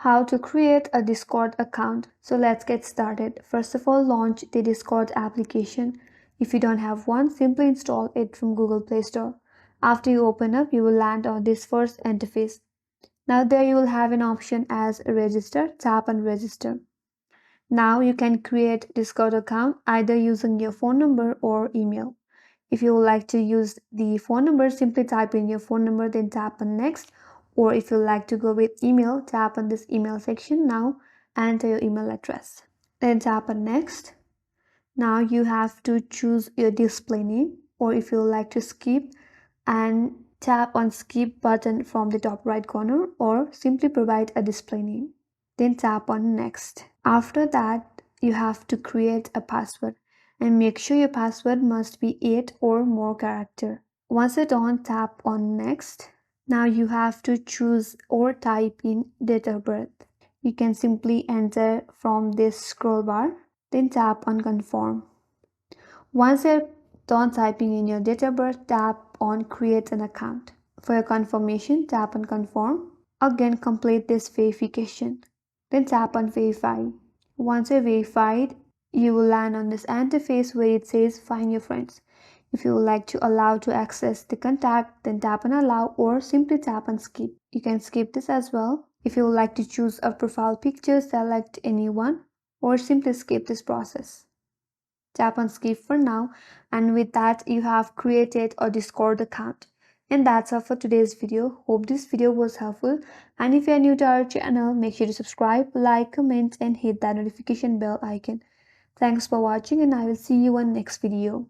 How to create a Discord account. So let's get started. First of all, launch the Discord application. If you don't have one, simply install it from Google Play Store. After you open up, you will land on this first interface. Now there you will have an option as register. Tap on register. Now you can create Discord account either using your phone number or email. If you would like to use the phone number, simply type in your phone number, then tap on next. Or if you like to go with email, tap on this email section. Now enter your email address. Then tap on next. Now you have to choose your display name, or if you would like to skip, and tap on skip button from the top right corner, or simply provide a display name. Then tap on next. After that, you have to create a password and make sure your password must be 8 or more character. Once you're done, tap on next. Now you have to choose or type in date of birth. You can simply enter from this scroll bar, then tap on confirm. Once you're done typing in your date of birth, tap on create an account. For your confirmation, tap on confirm. Again, complete this verification. Then tap on verify. Once you're verified, you will land on this interface where it says find your friends. If you would like to allow to access the contact, then tap on allow or simply tap on skip. You can skip this as well. If you would like to choose a profile picture, select anyone or simply skip this process. Tap on skip for now, and with that you have created a Discord account. And that's all for today's video. Hope this video was helpful, and if you are new to our channel, make sure to subscribe, like, comment and hit that notification bell icon. Thanks for watching, and I will see you on next video.